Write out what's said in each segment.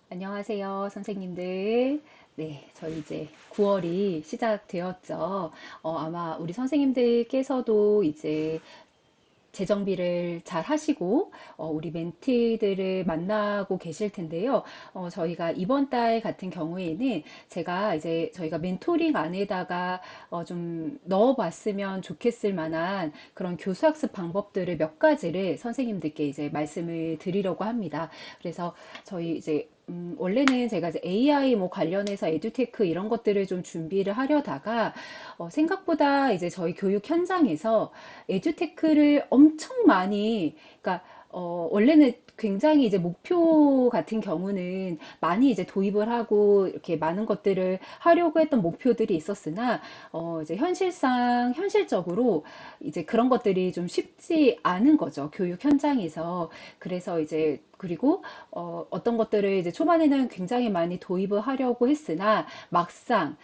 안녕하세요, 선생님들. 네, 저희 이제 9월이 시작되었죠. 아마 우리 선생님들께서도 이제 재정비를 잘 하시고, 우리 멘티들을 만나고 계실 텐데요. 저희가 이번 달 같은 경우에는 제가 이제 저희가 멘토링 안에다가 좀 넣어봤으면 좋겠을 만한 그런 교수학습 방법들을 몇 가지를 선생님들께 이제 말씀을 드리려고 합니다. 그래서 저희 이제 원래는 제가 이제 AI 뭐 관련해서 에듀테크 이런 것들을 좀 준비를 하려다가 생각보다 이제 저희 교육 현장에서 에듀테크를 엄청 많이, 그러니까 원래는 굉장히 이제 목표 같은 경우는 많이 이제 도입을 하고 이렇게 많은 것들을 하려고 했던 목표들이 있었으나 이제 현실적으로 이제 그런 것들이 좀 쉽지 않은 거죠, 교육 현장에서. 그래서 이제 그리고 어떤 것들을 이제 초반에는 굉장히 많이 도입을 하려고 했으나 막상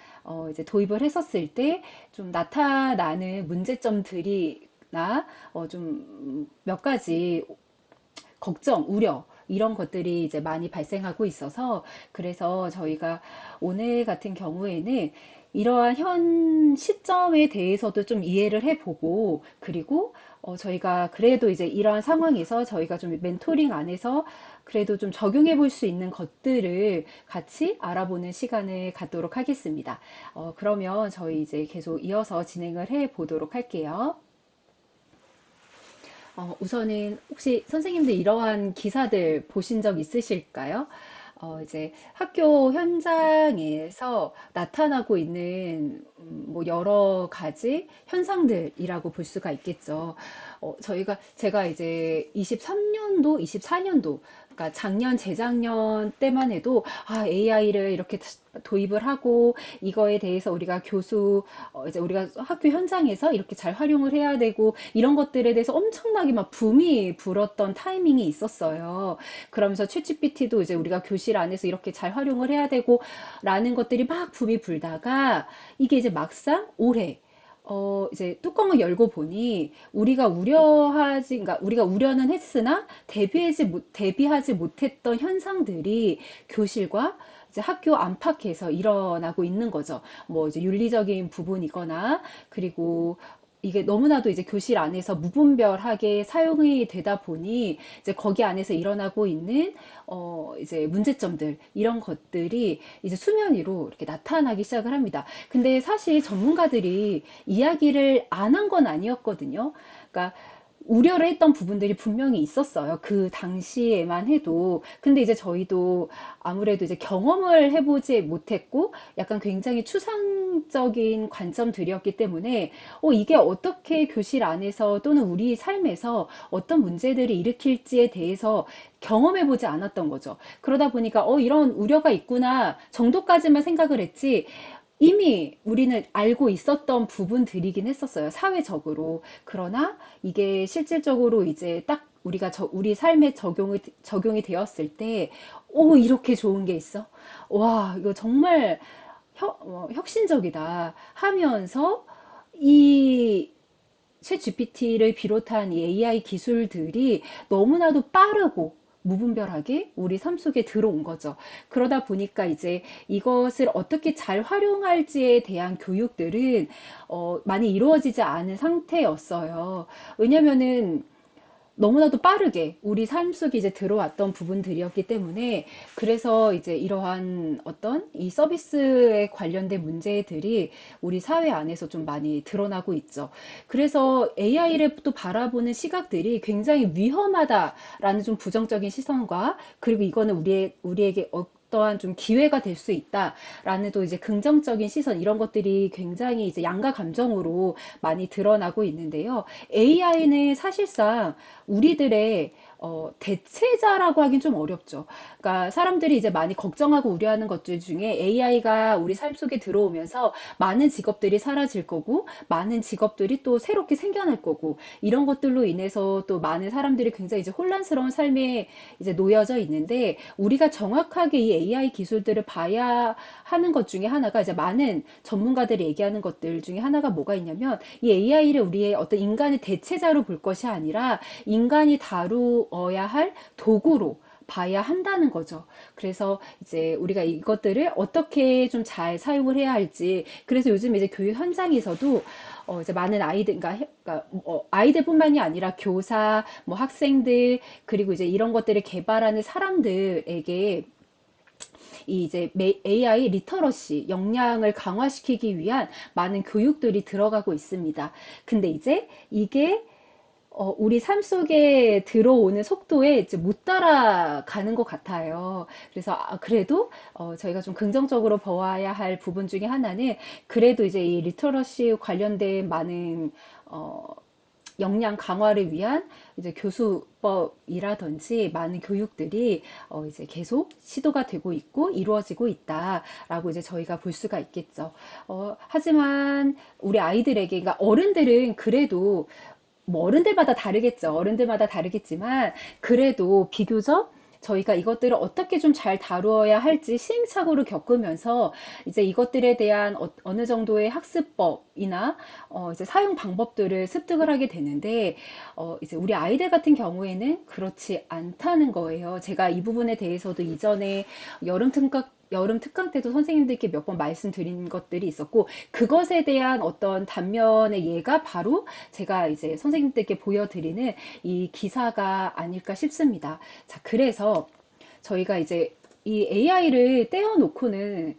이제 도입을 했었을 때 좀 나타나는 문제점들이나 좀 몇 가지 걱정, 우려 이런 것들이 이제 많이 발생하고 있어서 그래서 저희가 오늘 같은 경우에는 이러한 현 시점에 대해서도 좀 이해를 해보고 그리고 저희가 그래도 이제 이러한 상황에서 저희가 좀 멘토링 안에서 그래도 좀 적용해 볼 수 있는 것들을 같이 알아보는 시간을 갖도록 하겠습니다. 그러면 저희 이제 계속 이어서 진행을 해 보도록 할게요. 우선은 혹시 선생님들 이러한 기사들 보신 적 있으실까요? 이제 학교 현장에서 나타나고 있는 뭐 여러 가지 현상들이라고 볼 수가 있겠죠. 제가 이제 23년도, 24년도, 그러니까 작년, 재작년 때만 해도 AI를 이렇게 도입을 하고 이거에 대해서 우리가 이제 우리가 학교 현장에서 이렇게 잘 활용을 해야 되고 이런 것들에 대해서 엄청나게 막 붐이 불었던 타이밍이 있었어요. 그러면서 챗GPT도 이제 우리가 교실 안에서 이렇게 잘 활용을 해야 되고 라는 것들이 막 붐이 불다가 이게 이제 막상 올해 이제 뚜껑을 열고 보니 그러니까 우리가 우려는 했으나 대비하지 못했던 현상들이 교실과 이제 학교 안팎에서 일어나고 있는 거죠. 뭐 이제 윤리적인 부분이거나 그리고 이게 너무나도 이제 교실 안에서 무분별하게 사용이 되다 보니 이제 거기 안에서 일어나고 있는 이제 문제점들 이런 것들이 이제 수면 위로 이렇게 나타나기 시작을 합니다. 근데 사실 전문가들이 이야기를 안 한 건 아니었거든요. 그러니까 우려를 했던 부분들이 분명히 있었어요. 그 당시에만 해도. 근데 이제 저희도 아무래도 이제 경험을 해보지 못했고 약간 굉장히 추상적인 관점들이었기 때문에 이게 어떻게 교실 안에서 또는 우리 삶에서 어떤 문제들이 일으킬지에 대해서 경험해보지 않았던 거죠. 그러다 보니까 이런 우려가 있구나 정도까지만 생각을 했지 이미 우리는 알고 있었던 부분들이긴 했었어요. 사회적으로. 그러나 이게 실질적으로 이제 딱 우리 삶에 적용이 되었을 때, 이렇게 좋은 게 있어? 와, 이거 정말 혁신적이다 하면서 이 챗 GPT를 비롯한 이 AI 기술들이 너무나도 빠르고 무분별하게 우리 삶 속에 들어온 거죠. 그러다 보니까 이제 이것을 어떻게 잘 활용할지에 대한 교육들은 많이 이루어지지 않은 상태였어요. 왜냐면은 너무나도 빠르게 우리 삶 속에 이제 들어왔던 부분들이었기 때문에 그래서 이제 이러한 어떤 이 서비스에 관련된 문제들이 우리 사회 안에서 좀 많이 드러나고 있죠. 그래서 AI를 또 바라보는 시각들이 굉장히 위험하다라는 좀 부정적인 시선과 그리고 이거는 우리에게 어떠한 좀 기회가 될 수 있다라는 또 이제 긍정적인 시선 이런 것들이 굉장히 이제 양가 감정으로 많이 드러나고 있는데요. AI는 사실상 우리들의 대체자라고 하긴 좀 어렵죠. 그러니까 사람들이 이제 많이 걱정하고 우려하는 것들 중에 AI가 우리 삶 속에 들어오면서 많은 직업들이 사라질 거고, 많은 직업들이 또 새롭게 생겨날 거고, 이런 것들로 인해서 또 많은 사람들이 굉장히 이제 혼란스러운 삶에 이제 놓여져 있는데, 우리가 정확하게 이 AI 기술들을 봐야 하는 것 중에 하나가 이제 많은 전문가들이 얘기하는 것들 중에 하나가 뭐가 있냐면, 이 AI를 우리의 어떤 인간의 대체자로 볼 것이 아니라 인간이 다루어야 할 도구로 봐야 한다는 거죠. 그래서 이제 우리가 이것들을 어떻게 좀 잘 사용을 해야 할지, 그래서 요즘 이제 교육 현장에서도 이제 많은 아이들, 그러니까 아이들뿐만이 아니라 교사, 뭐 학생들, 그리고 이제 이런 것들을 개발하는 사람들에게 이 이제 AI 리터러시 역량을 강화시키기 위한 많은 교육들이 들어가고 있습니다. 근데 이제 이게 우리 삶 속에 들어오는 속도에 이제 못 따라가는 것 같아요. 그래서 그래도 저희가 좀 긍정적으로 보아야 할 부분 중에 하나는 그래도 이제 이 리터러시 관련된 많은 어, 역량 강화를 위한 이제 교수법이라든지 많은 교육들이 이제 계속 시도가 되고 있고 이루어지고 있다라고 이제 저희가 볼 수가 있겠죠. 하지만 우리 아이들에게, 그러니까 어른들은 그래도 뭐 어른들마다 다르겠죠. 어른들마다 다르겠지만 그래도 비교적 저희가 이것들을 어떻게 좀 잘 다루어야 할지 시행착오를 겪으면서 이제 이것들에 대한 느 정도의 학습법이나 이제 사용 방법들을 습득을 하게 되는데 이제 우리 아이들 같은 경우에는 그렇지 않다는 거예요. 제가 이 부분에 대해서도 이전에 여름 특강 때도 선생님들께 몇 번 말씀드린 것들이 있었고, 그것에 대한 어떤 단면의 예가 바로 제가 이제 선생님들께 보여드리는 이 기사가 아닐까 싶습니다. 자, 그래서 저희가 이제 이 AI를 떼어놓고는,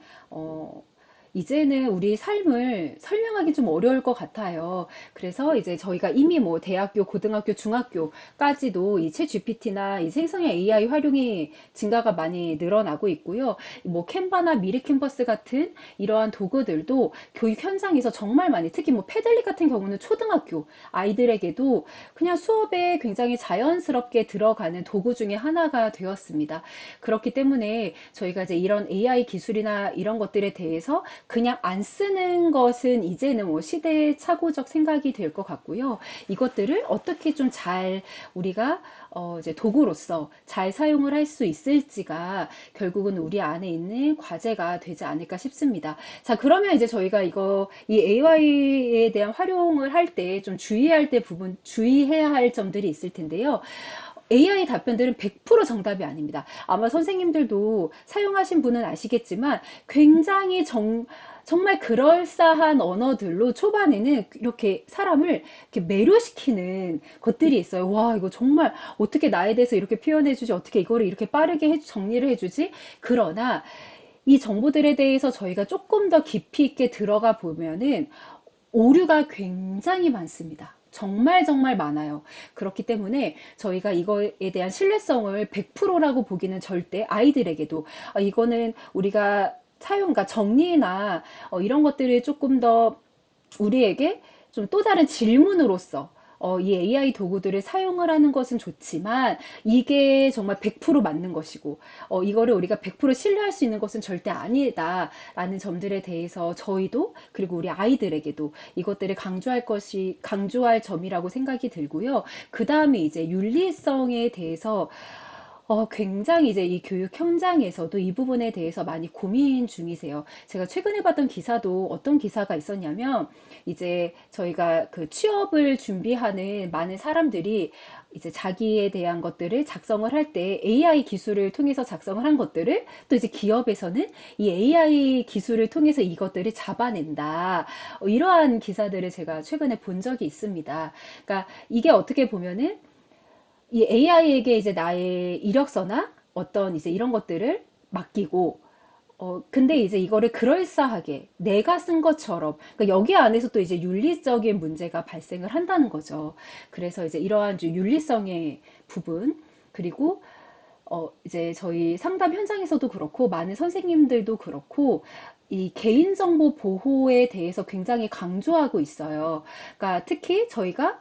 이제는 우리 삶을 설명하기 좀 어려울 것 같아요. 그래서 이제 저희가 이미 뭐 대학교, 고등학교, 중학교까지도 이 챗 GPT나 이 생성형 AI 활용이 증가가 많이 늘어나고 있고요. 뭐 캔바나 미래 캠퍼스 같은 이러한 도구들도 교육 현장에서 정말 많이, 특히 뭐 패들릿 같은 경우는 초등학교 아이들에게도 그냥 수업에 굉장히 자연스럽게 들어가는 도구 중에 하나가 되었습니다. 그렇기 때문에 저희가 이제 이런 AI 기술이나 이런 것들에 대해서 그냥 안 쓰는 것은 이제는 뭐 시대착오적 생각이 될 것 같고요. 이것들을 어떻게 좀 잘 우리가 이제 도구로서 잘 사용을 할 수 있을지가 결국은 우리 안에 있는 과제가 되지 않을까 싶습니다. 자, 그러면 이제 저희가 이 AI에 대한 활용을 할 때 좀 주의해야 할 점들이 있을 텐데요. AI 답변들은 100% 정답이 아닙니다. 아마 선생님들도 사용하신 분은 아시겠지만 굉장히 정말 그럴싸한 언어들로 초반에는 이렇게 사람을 이렇게 매료시키는 것들이 있어요. 와, 이거 정말 어떻게 나에 대해서 이렇게 표현해주지? 어떻게 이거를 이렇게 빠르게 정리를 해주지? 그러나 이 정보들에 대해서 저희가 조금 더 깊이 있게 들어가 보면은 오류가 굉장히 많습니다. 정말 정말 많아요. 그렇기 때문에 저희가 이거에 대한 신뢰성을 100%라고 보기는 절대, 아이들에게도 이거는 우리가 그러니까 정리나 이런 것들을 조금 더 우리에게 좀 또 다른 질문으로서 이 AI 도구들을 사용을 하는 것은 좋지만 이게 정말 100% 맞는 것이고 이거를 우리가 100% 신뢰할 수 있는 것은 절대 아니다라는 점들에 대해서 저희도, 그리고 우리 아이들에게도 이것들을 강조할 점이라고 생각이 들고요. 그 다음에 이제 윤리성에 대해서 굉장히 이제 이 교육 현장에서도 이 부분에 대해서 많이 고민 중이세요. 제가 최근에 봤던 기사도 어떤 기사가 있었냐면, 이제 저희가 그 취업을 준비하는 많은 사람들이 이제 자기에 대한 것들을 작성을 할 때 AI 기술을 통해서 작성을 한 것들을 또 이제 기업에서는 이 AI 기술을 통해서 이것들을 잡아낸다. 이러한 기사들을 제가 최근에 본 적이 있습니다. 그러니까 이게 어떻게 보면은 이 AI에게 이제 나의 이력서나 어떤 이제 이런 것들을 맡기고, 근데 이제 이거를 그럴싸하게 내가 쓴 것처럼, 그러니까 여기 안에서 또 이제 윤리적인 문제가 발생을 한다는 거죠. 그래서 이제 이러한 좀 윤리성의 부분, 그리고 이제 저희 상담 현장에서도 그렇고, 많은 선생님들도 그렇고, 이 개인정보 보호에 대해서 굉장히 강조하고 있어요. 그러니까 특히 저희가,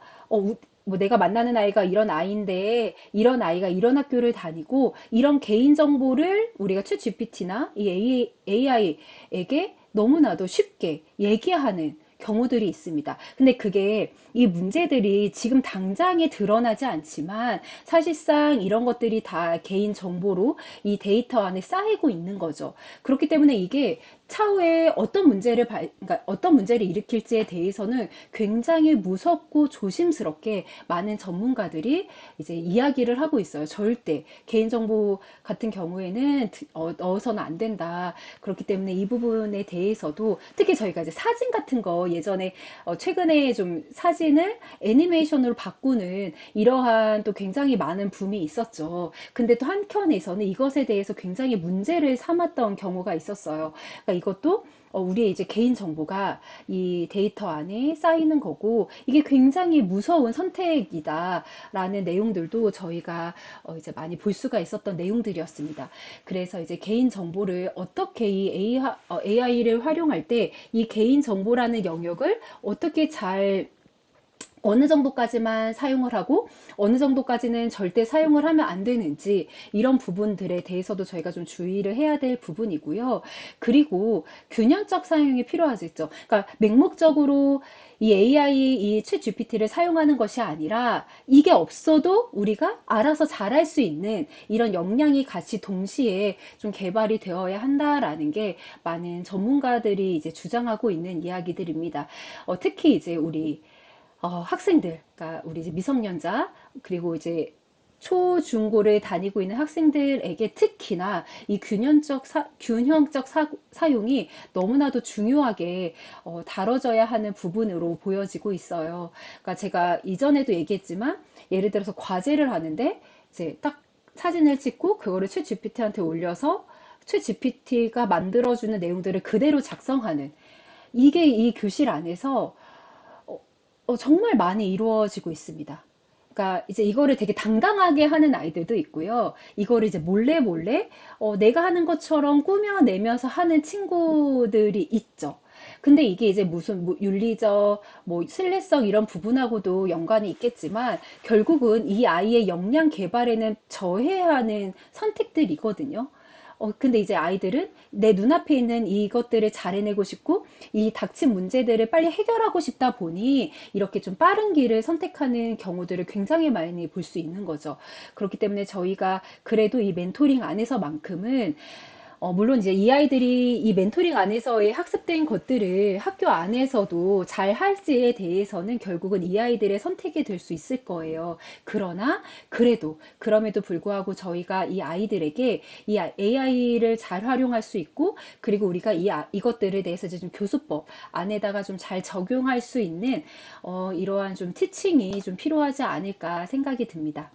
뭐 내가 만나는 아이가 이런 아이인데, 이런 아이가 이런 학교를 다니고, 이런 개인정보를 우리가 챗 GPT나 이 AI에게 너무나도 쉽게 얘기하는 경우들이 있습니다. 근데 그게 이 문제들이 지금 당장에 드러나지 않지만 사실상 이런 것들이 다 개인 정보로 이 데이터 안에 쌓이고 있는 거죠. 그렇기 때문에 이게 차후에 그러니까 어떤 문제를 일으킬지에 대해서는 굉장히 무섭고 조심스럽게 많은 전문가들이 이제 이야기를 하고 있어요. 절대 개인정보 같은 경우에는 넣어서는 안 된다. 그렇기 때문에 이 부분에 대해서도 특히 저희가 이제 사진 같은 거 예전에 최근에 좀 사진을 애니메이션으로 바꾸는 이러한 또 굉장히 많은 붐이 있었죠. 근데 또 한켠에서는 이것에 대해서 굉장히 문제를 삼았던 경우가 있었어요. 그러니까 이것도 우리의 이제 개인 정보가 이 데이터 안에 쌓이는 거고 이게 굉장히 무서운 선택이다라는 내용들도 저희가 이제 많이 볼 수가 있었던 내용들이었습니다. 그래서 이제 개인 정보를 어떻게 이 AI를 활용할 때 이 개인 정보라는 영역을 어떻게 잘 어느 정도까지만 사용을 하고 어느 정도까지는 절대 사용을 하면 안 되는지 이런 부분들에 대해서도 저희가 좀 주의를 해야 될 부분이고요. 그리고 균형적 사용이 필요하겠죠. 그러니까 맹목적으로 이 AI, 이챗 GPT를 사용하는 것이 아니라 이게 없어도 우리가 알아서 잘할 수 있는 이런 역량이 같이 동시에 좀 개발이 되어야 한다라는 게 많은 전문가들이 이제 주장하고 있는 이야기들입니다. 특히 이제 우리 학생들, 그러니까 우리 이제 미성년자, 그리고 이제 초중고를 다니고 있는 학생들에게 특히나 이 균형적 사용이 너무나도 중요하게 다뤄져야 하는 부분으로 보여지고 있어요. 그러니까 제가 이전에도 얘기했지만 예를 들어서 과제를 하는데 이제 딱 사진을 찍고 그거를 챗 GPT한테 올려서 챗 GPT가 만들어주는 내용들을 그대로 작성하는 이게 이 교실 안에서 정말 많이 이루어지고 있습니다. 그러니까 이제 이거를 되게 당당하게 하는 아이들도 있고요. 이거를 이제 몰래 몰래 내가 하는 것처럼 꾸며내면서 하는 친구들이 있죠. 근데 이게 이제 무슨 뭐 윤리적, 뭐 신뢰성 이런 부분하고도 연관이 있겠지만 결국은 이 아이의 역량 개발에는 저해하는 선택들이거든요. 근데 이제 아이들은 내 눈앞에 있는 이것들을 잘 해내고 싶고, 이 닥친 문제들을 빨리 해결하고 싶다 보니, 이렇게 좀 빠른 길을 선택하는 경우들을 굉장히 많이 볼 수 있는 거죠. 그렇기 때문에 저희가 그래도 이 멘토링 안에서만큼은 물론 이제 이 아이들이 이 멘토링 안에서의 학습된 것들을 학교 안에서도 잘 할지에 대해서는 결국은 이 아이들의 선택이 될 수 있을 거예요. 그러나 그래도 그럼에도 불구하고 저희가 이 아이들에게 이 AI를 잘 활용할 수 있고 그리고 우리가 이것들에 대해서 이제 좀 교수법 안에다가 좀 잘 적용할 수 있는 이러한 좀 티칭이 좀 필요하지 않을까 생각이 듭니다.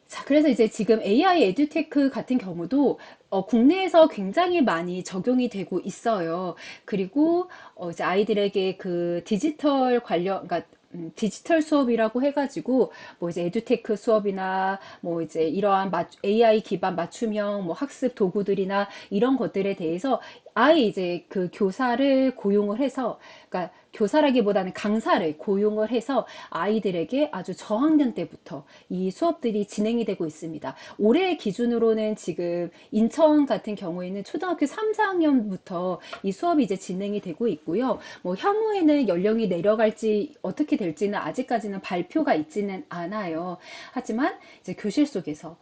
자, 그래서 이제 지금 AI 에듀테크 같은 경우도 국내에서 굉장히 많이 적용이 되고 있어요. 그리고 이제 아이들에게 그 디지털 관련, 그러니까 디지털 수업이라고 해가지고 뭐 이제 에듀테크 수업이나 뭐 이제 이러한 AI 기반 맞춤형 뭐 학습 도구들이나 이런 것들에 대해서 아예 이제 그 교사를 고용을 해서 그러니까 교사라기보다는 강사를 고용을 해서 아이들에게 아주 저학년 때부터 이 수업들이 진행이 되고 있습니다. 올해 기준으로는 지금 인천 같은 경우에는 초등학교 3, 4학년부터 이 수업이 이제 진행이 되고 있고요. 뭐 향후에는 연령이 내려갈지 어떻게 될지는 아직까지는 발표가 있지는 않아요. 하지만 이제 교실 속에서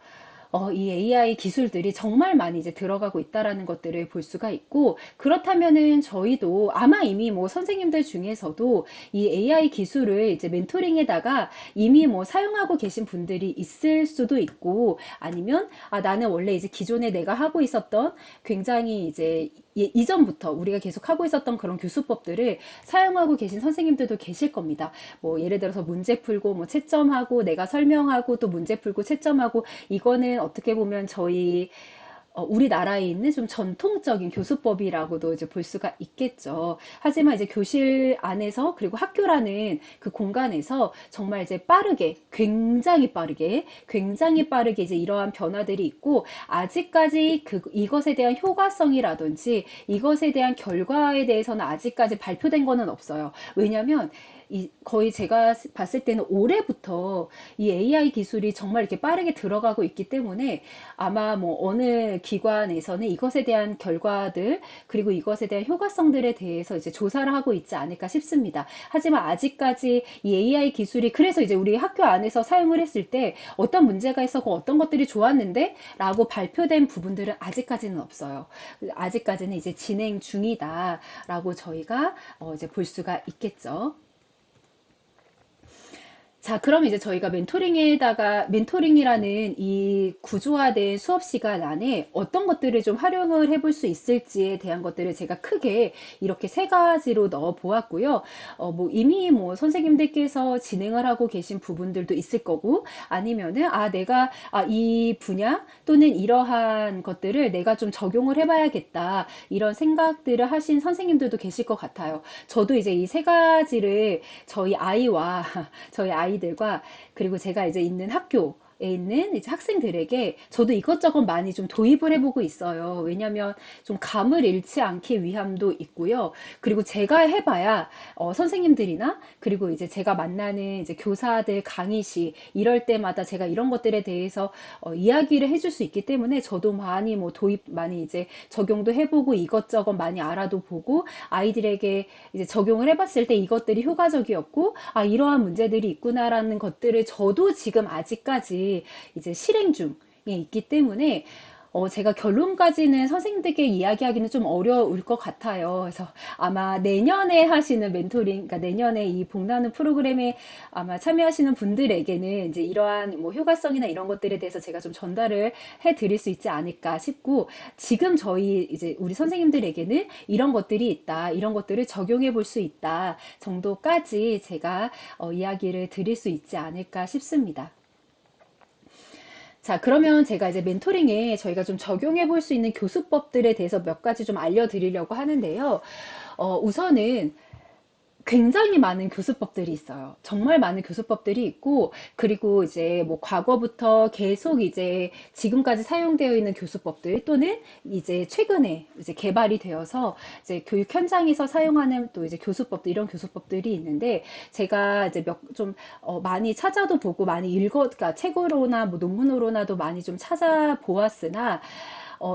이 AI 기술들이 정말 많이 이제 들어가고 있다라는 것들을 볼 수가 있고, 그렇다면은 저희도 아마 이미 뭐 선생님들 중에서도 이 AI 기술을 이제 멘토링에다가 이미 뭐 사용하고 계신 분들이 있을 수도 있고, 아니면 나는 원래 이제 기존에 내가 하고 있었던 굉장히 이제 이전부터 우리가 계속 하고 있었던 그런 교수법들을 사용하고 계신 선생님들도 계실 겁니다. 뭐 예를 들어서 문제 풀고 뭐 채점하고 내가 설명하고 또 문제 풀고 채점하고 이거는 어떻게 보면 저희 우리나라에 있는 좀 전통적인 교수법이라고도 이제 볼 수가 있겠죠. 하지만 이제 교실 안에서 그리고 학교라는 그 공간에서 정말 이제 굉장히 빠르게 이제 이러한 변화들이 있고 아직까지 이것에 대한 효과성이라든지 이것에 대한 결과에 대해서는 아직까지 발표된 거는 없어요. 왜냐하면 거의 제가 봤을 때는 올해부터 이 AI 기술이 정말 이렇게 빠르게 들어가고 있기 때문에 아마 뭐 어느 기관에서는 이것에 대한 결과들 그리고 이것에 대한 효과성들에 대해서 이제 조사를 하고 있지 않을까 싶습니다. 하지만 아직까지 이 AI 기술이 그래서 이제 우리 학교 안에서 사용을 했을 때 어떤 문제가 있었고 어떤 것들이 좋았는데 라고 발표된 부분들은 아직까지는 없어요. 아직까지는 이제 진행 중이다라고 저희가 이제 볼 수가 있겠죠. 자, 그럼 이제 저희가 멘토링이라는 이 구조화된 수업 시간 안에 어떤 것들을 좀 활용을 해볼 수 있을지에 대한 것들을 제가 크게 이렇게 세 가지로 넣어 보았고요. 뭐 이미 뭐 선생님들께서 진행을 하고 계신 부분들도 있을 거고, 아니면은, 이 분야 또는 이러한 것들을 내가 좀 적용을 해봐야겠다. 이런 생각들을 하신 선생님들도 계실 것 같아요. 저도 이제 이 세 가지를 저희 아이와 저희 아이들과 그리고 제가 이제 있는 학교에 있는 이제 학생들에게 저도 이것저것 많이 좀 도입을 해보고 있어요. 왜냐면 좀 감을 잃지 않기 위함도 있고요. 그리고 제가 해봐야 선생님들이나 그리고 이제 제가 만나는 이제 교사들 강의 시 이럴 때마다 제가 이런 것들에 대해서 이야기를 해줄 수 있기 때문에 저도 많이 뭐 도입 많이 이제 적용도 해보고 이것저것 많이 알아도 보고 아이들에게 이제 적용을 해봤을 때 이것들이 효과적이었고, 이러한 문제들이 있구나라는 것들을 저도 지금 아직까지 이제 실행 중에 있기 때문에 제가 결론까지는 선생님들께 이야기하기는 좀 어려울 것 같아요. 그래서 아마 내년에 하시는 멘토링, 그러니까 내년에 이 복나는 프로그램에 아마 참여하시는 분들에게는 이제 이러한 뭐 효과성이나 이런 것들에 대해서 제가 좀 전달을 해 드릴 수 있지 않을까 싶고, 지금 저희 이제 우리 선생님들에게는 이런 것들이 있다, 이런 것들을 적용해 볼 수 있다 정도까지 제가 이야기를 드릴 수 있지 않을까 싶습니다. 자, 그러면 제가 이제 멘토링에 저희가 좀 적용해 볼 수 있는 교수법들에 대해서 몇 가지 좀 알려드리려고 하는데요. 우선은 굉장히 많은 교수법들이 있어요. 정말 많은 교수법들이 있고, 그리고 이제 뭐 과거부터 계속 이제 지금까지 사용되어 있는 교수법들 또는 이제 최근에 이제 개발이 되어서 이제 교육 현장에서 사용하는 또 이제 교수법들, 이런 교수법들이 있는데, 제가 이제 많이 찾아도 보고 많이 그러니까 책으로나 뭐 논문으로나도 많이 좀 찾아보았으나,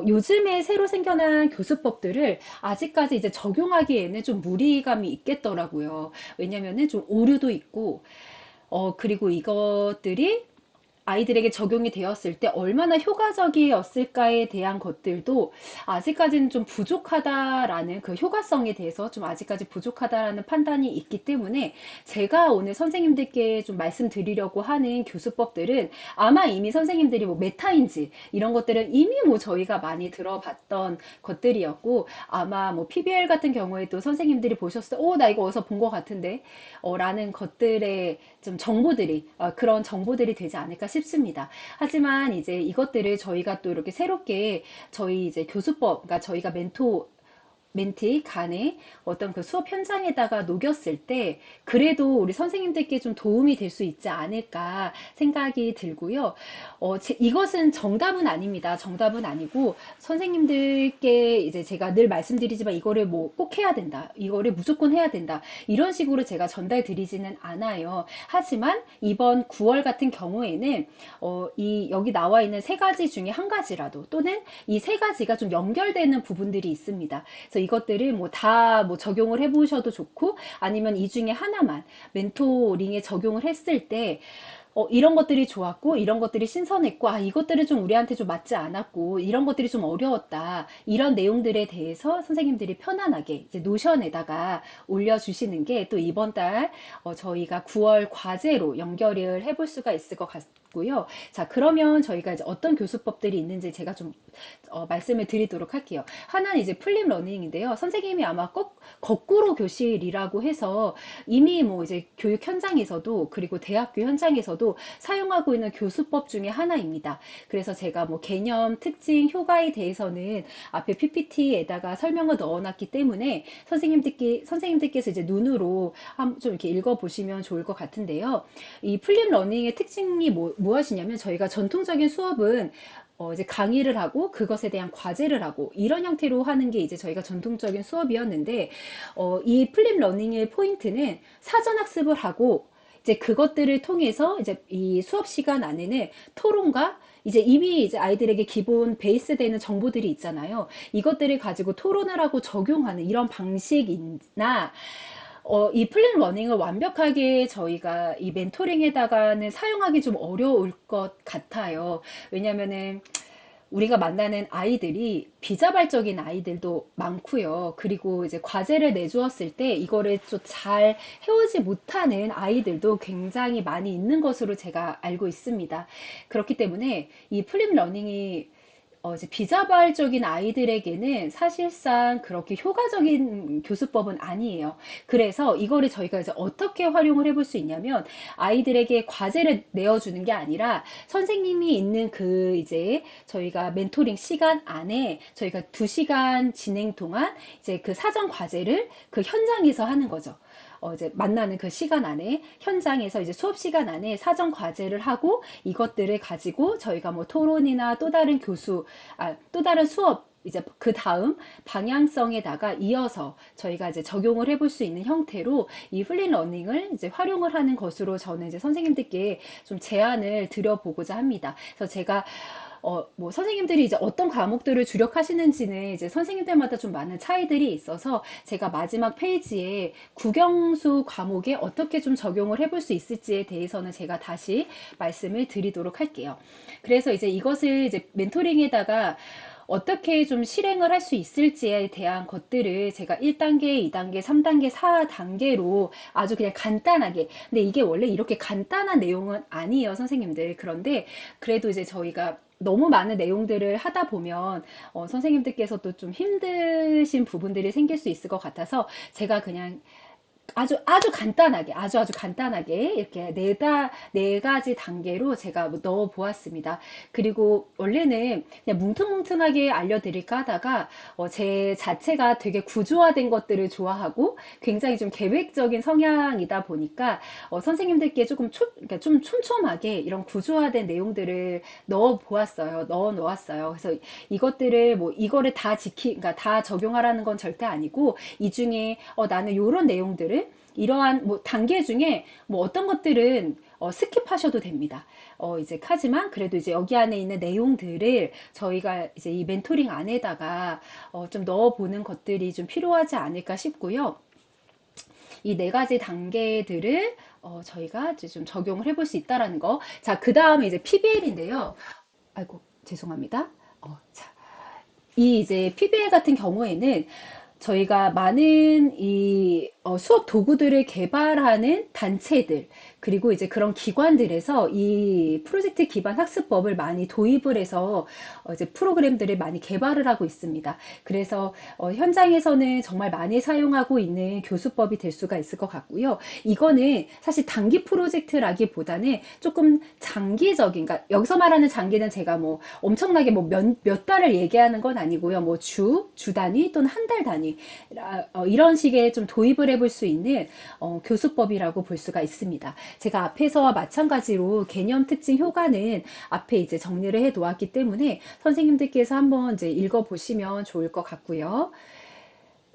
요즘에 새로 생겨난 교수법들을 아직까지 이제 적용하기에는 좀 무리감이 있겠더라고요. 왜냐면은 좀 오류도 있고, 그리고 이것들이 아이들에게 적용이 되었을 때 얼마나 효과적이었을까에 대한 것들도 아직까지는 좀 부족하다라는 그 효과성에 대해서 좀 아직까지 부족하다라는 판단이 있기 때문에 제가 오늘 선생님들께 좀 말씀드리려고 하는 교수법들은 아마 이미 선생님들이 뭐 메타인지 이런 것들은 이미 뭐 저희가 많이 들어봤던 것들이었고, 아마 뭐 PBL 같은 경우에도 선생님들이 보셨을 때, 나 이거 어디서 본 것 같은데, 라는 것들의 좀 그런 정보들이 되지 않을까 싶습니다. 하지만 이제 이것들을 저희가 또 이렇게 새롭게 저희 이제 교수법, 그러니까 저희가 멘티 간에 어떤 그 수업 현장에다가 녹였을 때 그래도 우리 선생님들께 좀 도움이 될 수 있지 않을까 생각이 들고요. 이것은 정답은 아닙니다. 정답은 아니고 선생님들께 이제 제가 늘 말씀드리지만 이거를 뭐 꼭 해야 된다. 이거를 무조건 해야 된다. 이런 식으로 제가 전달 드리지는 않아요. 하지만 이번 9월 같은 경우에는 여기 나와 있는 세 가지 중에 한 가지라도 또는 이 세 가지가 좀 연결되는 부분들이 있습니다. 그래서 이것들을 뭐 다 뭐 적용을 해보셔도 좋고 아니면 이 중에 하나만 멘토링에 적용을 했을 때 이런 것들이 좋았고, 이런 것들이 신선했고, 이것들은 좀 우리한테 좀 맞지 않았고, 이런 것들이 좀 어려웠다. 이런 내용들에 대해서 선생님들이 편안하게 이제 노션에다가 올려주시는 게 또 이번 달 저희가 9월 과제로 연결을 해볼 수가 있을 것 같고요. 자, 그러면 저희가 이제 어떤 교수법들이 있는지 제가 좀 말씀을 드리도록 할게요. 하나는 이제 플립 러닝인데요. 선생님이 아마 꼭 거꾸로 교실이라고 해서 이미 뭐 이제 교육 현장에서도 그리고 대학교 현장에서도 사용하고 있는 교수법 중에 하나입니다. 그래서 제가 뭐 개념, 특징, 효과에 대해서는 앞에 PPT에다가 설명을 넣어놨기 때문에 선생님들께서 이제 눈으로 좀 이렇게 읽어보시면 좋을 것 같은데요. 이 플립 러닝의 특징이 무엇이냐면 저희가 전통적인 수업은 이제 강의를 하고 그것에 대한 과제를 하고 이런 형태로 하는 게 이제 저희가 전통적인 수업이었는데, 이 플립 러닝의 포인트는 사전 학습을 하고 이제 그것들을 통해서 이제 이 수업 시간 안에는 토론과 이제 이미 이제 아이들에게 기본 베이스 되는 정보들이 있잖아요. 이것들을 가지고 토론을 하고 적용하는 이런 방식이나, 이 플랜 러닝을 완벽하게 저희가 이 멘토링에다가는 사용하기 좀 어려울 것 같아요. 왜냐면은 우리가 만나는 아이들이 비자발적인 아이들도 많고요. 그리고 이제 과제를 내주었을 때 이거를 좀 잘 해오지 못하는 아이들도 굉장히 많이 있는 것으로 제가 알고 있습니다. 그렇기 때문에 이 플립 러닝이 이제 비자발적인 아이들에게는 사실상 그렇게 효과적인 교수법은 아니에요. 그래서 이거를 저희가 이제 어떻게 활용을 해볼 수 있냐면, 아이들에게 과제를 내어주는 게 아니라 선생님이 있는 그 이제 저희가 멘토링 시간 안에 저희가 2시간 진행 동안 이제 그 사전 과제를 그 현장에서 하는 거죠. 이제 만나는 그 시간 안에 현장에서 이제 수업 시간 안에 사전 과제를 하고 이것들을 가지고 저희가 뭐 토론이나 또 다른 또 다른 수업 이제 그 다음 방향성에다가 이어서 저희가 이제 적용을 해볼 수 있는 형태로 이 플린 러닝을 이제 활용을 하는 것으로 저는 이제 선생님들께 좀 제안을 드려보고자 합니다. 그래서 제가 뭐 선생님들이 이제 어떤 과목들을 주력하시는지는 이제 선생님들마다 좀 많은 차이들이 있어서 제가 마지막 페이지에 국영수 과목에 어떻게 좀 적용을 해볼 수 있을지에 대해서는 제가 다시 말씀을 드리도록 할게요. 그래서 이제 이것을 이제 멘토링에다가 어떻게 좀 실행을 할 수 있을지에 대한 것들을 제가 1단계, 2단계, 3단계, 4단계로 아주 그냥 간단하게, 근데 이게 원래 이렇게 간단한 내용은 아니에요, 선생님들. 그런데 그래도 이제 저희가 너무 많은 내용들을 하다 보면 선생님들께서도 좀 힘드신 부분들이 생길 수 있을 것 같아서 제가 그냥 아주 간단하게, 아주 간단하게 이렇게 네 가지 단계로 제가 뭐 넣어 보았습니다. 그리고 원래는 그냥 뭉퉁뭉퉁하게 알려드릴까 하다가 제 자체가 되게 구조화된 것들을 좋아하고 굉장히 좀 계획적인 성향이다 보니까 선생님들께 그러니까 좀 촘촘하게 이런 구조화된 내용들을 넣어 보았어요. 넣어 놓았어요. 그래서 이것들을 뭐 이거를 그러니까 다 적용하라는 건 절대 아니고, 이 중에 나는 이런 내용들을 이러한 뭐 단계 중에 뭐 어떤 것들은 스킵하셔도 됩니다. 이제 하지만 그래도 이제 여기 안에 있는 내용들을 저희가 이제 이 멘토링 안에다가 좀 넣어보는 것들이 좀 필요하지 않을까 싶고요. 이 네 가지 단계들을 저희가 이제 좀 적용을 해볼 수 있다라는 거. 자, 그 다음에 이제 PBL인데요. 아이고, 죄송합니다. 자, 이 이제 PBL 같은 경우에는 저희가 많은 이 수업 도구들을 개발하는 단체들, 그리고 이제 그런 기관들에서 이 프로젝트 기반 학습법을 많이 도입을 해서 이제 프로그램들을 많이 개발을 하고 있습니다. 그래서 현장에서는 정말 많이 사용하고 있는 교수법이 될 수가 있을 것 같고요. 이거는 사실 단기 프로젝트라기보다는 조금 장기적인, 그러니까 여기서 말하는 장기는 제가 뭐 엄청나게 뭐 몇 달을 얘기하는 건 아니고요. 뭐 주 단위 또는 한 달 단위 이런 식의 좀 도입을 해볼 수 있는 교수법이라고 볼 수가 있습니다. 제가 앞에서와 마찬가지로 개념, 특징, 효과는 앞에 이제 정리를 해 놓았기 때문에 선생님들께서 한번 이제 읽어보시면 좋을 것 같고요.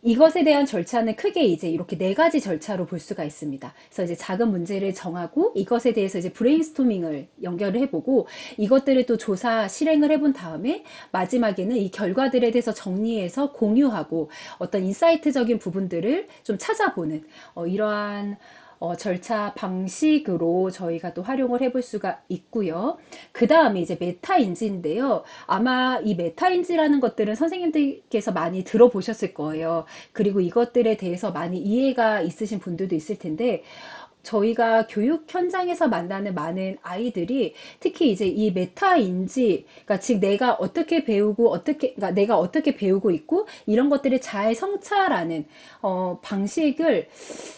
이것에 대한 절차는 크게 이제 이렇게 네 가지 절차로 볼 수가 있습니다. 그래서 이제 작은 문제를 정하고 이것에 대해서 이제 브레인스토밍을 연결을 해보고 이것들을 또 조사 실행을 해본 다음에 마지막에는 이 결과들에 대해서 정리해서 공유하고 어떤 인사이트적인 부분들을 좀 찾아보는 이러한 절차 방식으로 저희가 또 활용을 해볼 수가 있고요. 그 다음에 이제 메타인지인데요. 아마 이 메타인지라는 것들은 선생님들께서 많이 들어보셨을 거예요. 그리고 이것들에 대해서 많이 이해가 있으신 분들도 있을 텐데, 저희가 교육 현장에서 만나는 많은 아이들이 특히 이제 이 메타인지, 그러니까 즉 내가 어떻게 배우고 그러니까 내가 어떻게 배우고 있고 이런 것들을 잘 성찰하는 방식을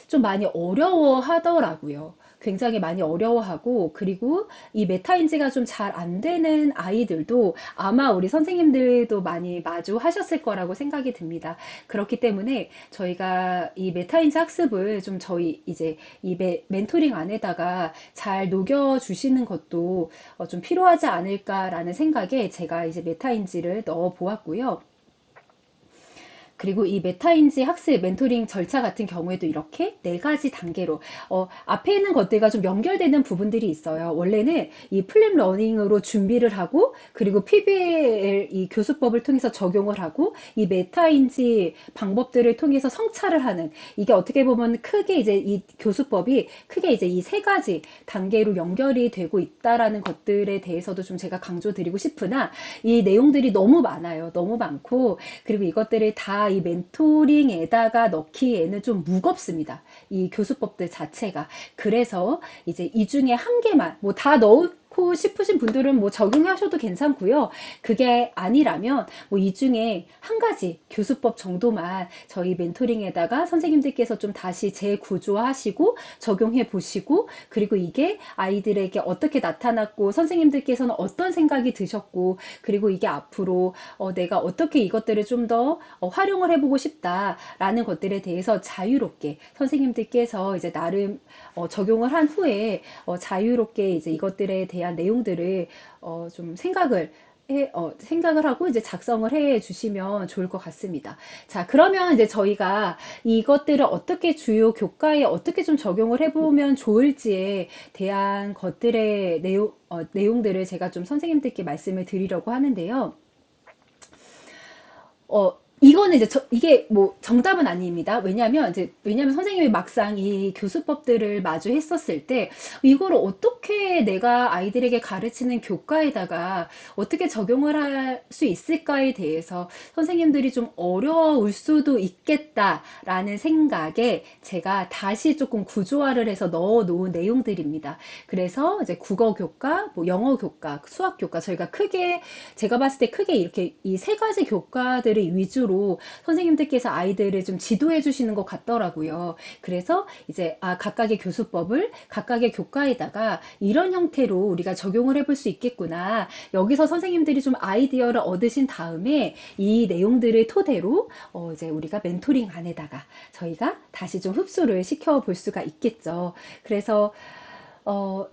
좀 많이 어려워 하더라고요. 굉장히 많이 어려워하고, 그리고 이 메타인지가 좀 잘 안 되는 아이들도 아마 우리 선생님들도 많이 마주하셨을 거라고 생각이 듭니다. 그렇기 때문에 저희가 이 메타인지 학습을 좀 저희 이제 이 멘토링 안에다가 잘 녹여주시는 것도 좀 필요하지 않을까라는 생각에 제가 이제 메타인지를 넣어 보았고요. 그리고 이 메타인지 학습 멘토링 절차 같은 경우에도 이렇게 네 가지 단계로 앞에 있는 것들과 좀 연결되는 부분들이 있어요. 원래는 이 플립 러닝으로 준비를 하고 그리고 PBL 이 교수법을 통해서 적용을 하고 이 메타인지 방법들을 통해서 성찰을 하는 이게 어떻게 보면 크게 이제 이 교수법이 크게 이제 이 세 가지 단계로 연결이 되고 있다라는 것들에 대해서도 좀 제가 강조드리고 싶으나 이 내용들이 너무 많아요. 너무 많고 그리고 이것들을 다 이 멘토링에다가 넣기에는 좀 무겁습니다. 이 교수법들 자체가. 그래서 이제 이 중에 한 개만 뭐 다 넣고 싶으신 분들은 뭐 적용하셔도 괜찮고요. 그게 아니라면 뭐 이 중에 한 가지 교수법 정도만 저희 멘토링에다가 선생님들께서 좀 다시 재구조하시고 적용해 보시고 그리고 이게 아이들에게 어떻게 나타났고 선생님들께서는 어떤 생각이 드셨고 그리고 이게 앞으로 내가 어떻게 이것들을 좀 더 활용을 해보고 싶다라는 것들에 대해서 자유롭게 선생님들께서 이제 나름 적용을 한 후에 자유롭게 이제 이것들에 대한 내용들을 좀 생각을 하고 이제 작성을 해 주시면 좋을 것 같습니다. 자, 그러면 이제 저희가 이것들을 어떻게 주요 교과에 어떻게 좀 적용을 해보면 좋을지에 대한 것들의 내용들을 제가 좀 선생님들께 말씀을 드리려고 하는데요. 이거는 이제 이게 뭐 정답은 아닙니다. 왜냐면 선생님이 막상 이 교수법들을 마주했었을 때 이거를 어떻게 내가 아이들에게 가르치는 교과에다가 어떻게 적용을 할 수 있을까에 대해서 선생님들이 좀 어려울 수도 있겠다라는 생각에 제가 다시 조금 구조화를 해서 넣어 놓은 내용들입니다. 그래서 이제 국어 교과, 뭐 영어 교과, 수학 교과 저희가 크게 제가 봤을 때 크게 이렇게 이 세 가지 교과들을 위주로 선생님들께서 아이들을 좀 지도해 주시는 것 같더라고요. 그래서 이제 각각의 교수법을 각각의 교과에다가 이런 형태로 우리가 적용을 해볼 수 있겠구나. 여기서 선생님들이 좀 아이디어를 얻으신 다음에 이 내용들을 토대로 이제 우리가 멘토링 안에다가 저희가 다시 좀 흡수를 시켜 볼 수가 있겠죠. 그래서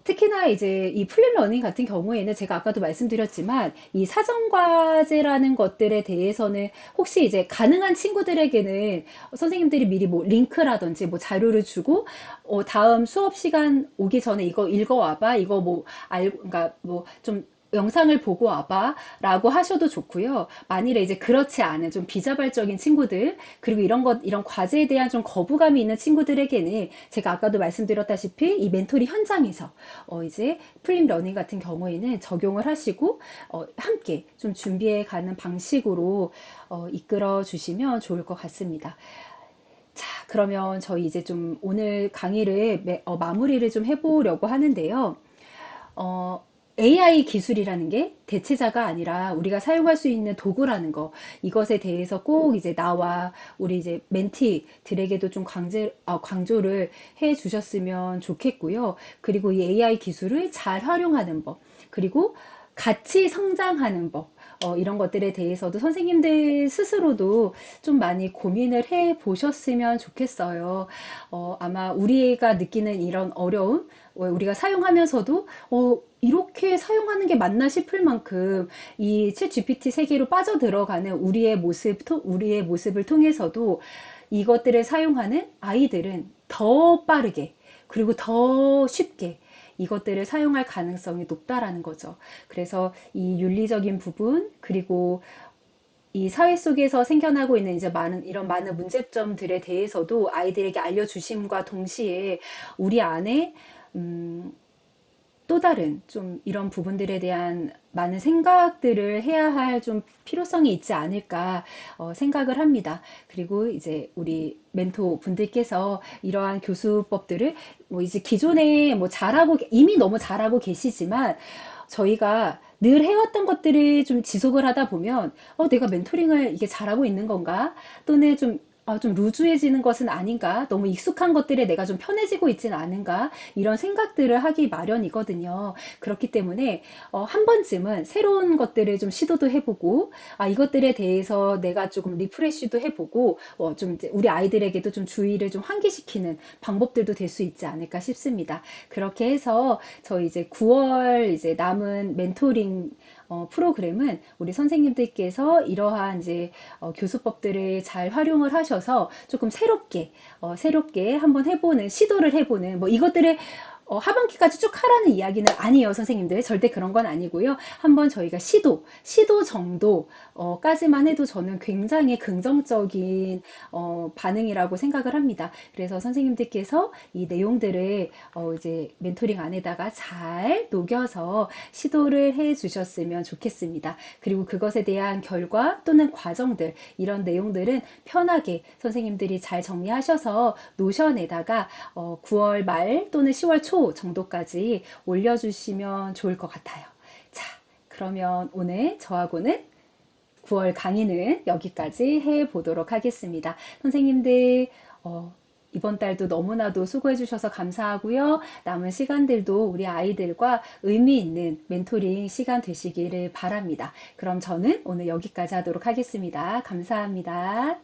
특히나 이제 이 플립 러닝 같은 경우에는 제가 아까도 말씀드렸지만 이 사전 과제라는 것들에 대해서는 혹시 이제 가능한 친구들에게는 선생님들이 미리 뭐 링크라든지 뭐 자료를 주고 다음 수업 시간 오기 전에 이거 읽어와봐 이거 뭐 그러니까 뭐 좀 영상을 보고 와봐 라고 하셔도 좋고요. 만일에 이제 그렇지 않은 좀 비자발적인 친구들 그리고 이런 과제에 대한 좀 거부감이 있는 친구들에게는 제가 아까도 말씀드렸다시피 이 멘토링 현장에서 이제 프림 러닝 같은 경우에는 적용을 하시고 함께 좀 준비해 가는 방식으로 이끌어 주시면 좋을 것 같습니다. 자, 그러면 저희 이제 좀 오늘 강의를 마무리를 좀 해보려고 하는데요. 어, AI 기술이라는 게 대체자가 아니라 우리가 사용할 수 있는 도구라는 거, 이것에 대해서 꼭 이제 나와 우리 이제 멘티들에게도 좀 강조를 해 주셨으면 좋겠고요. 그리고 이 AI 기술을 잘 활용하는 법, 그리고 같이 성장하는 법, 이런 것들에 대해서도 선생님들 스스로도 좀 많이 고민을 해 보셨으면 좋겠어요. 아마 우리가 느끼는 이런 어려움, 우리가 사용하면서도 이렇게 사용하는 게 맞나 싶을 만큼 이 챗 GPT 세계로 빠져들어가는 우리의 모습을 통해서도 이것들을 사용하는 아이들은 더 빠르게 그리고 더 쉽게 이것들을 사용할 가능성이 높다라는 거죠. 그래서 이 윤리적인 부분 그리고 이 사회 속에서 생겨나고 있는 이제 이런 많은 문제점들에 대해서도 아이들에게 알려주심과 동시에 우리 안에 음, 또 다른 좀 이런 부분들에 대한 많은 생각들을 해야 할 좀 필요성이 있지 않을까 생각을 합니다. 그리고 이제 우리 멘토 분들께서 이러한 교수법들을 뭐 이제 기존에 뭐 이미 너무 잘하고 계시지만 저희가 늘 해왔던 것들을 좀 지속을 하다 보면 내가 멘토링을 이게 잘하고 있는 건가? 또는 좀 좀 루즈해지는 것은 아닌가? 너무 익숙한 것들에 내가 좀 편해지고 있지는 않은가? 이런 생각들을 하기 마련이거든요. 그렇기 때문에 한 번쯤은 새로운 것들을 좀 시도도 해보고, 이것들에 대해서 내가 조금 리프레시도 해보고, 좀 이제 우리 아이들에게도 좀 주의를 좀 환기시키는 방법들도 될 수 있지 않을까 싶습니다. 그렇게 해서 저희 이제 9월 이제 남은 멘토링 프로그램은 우리 선생님들께서 이러한 이제 교수법들을 잘 활용을 하셔서 조금 새롭게 한번 해보는, 시도를 해보는, 뭐 이것들을 하반기까지 쭉 하라는 이야기는 아니에요, 선생님들. 절대 그런 건 아니고요. 한번 저희가 시도 정도까지만 해도 저는 굉장히 긍정적인 반응이라고 생각을 합니다. 그래서 선생님들께서 이 내용들을 이제 멘토링 안에다가 잘 녹여서 시도를 해 주셨으면 좋겠습니다. 그리고 그것에 대한 결과 또는 과정들, 이런 내용들은 편하게 선생님들이 잘 정리하셔서 노션에다가 9월 말 또는 10월 초 정도까지 올려주시면 좋을 것 같아요. 자, 그러면 오늘 저하고는 9월 강의는 여기까지 해 보도록 하겠습니다. 선생님들, 이번 달도 너무나도 수고해 주셔서 감사하고요. 남은 시간들도 우리 아이들과 의미 있는 멘토링 시간 되시기를 바랍니다. 그럼 저는 오늘 여기까지 하도록 하겠습니다. 감사합니다.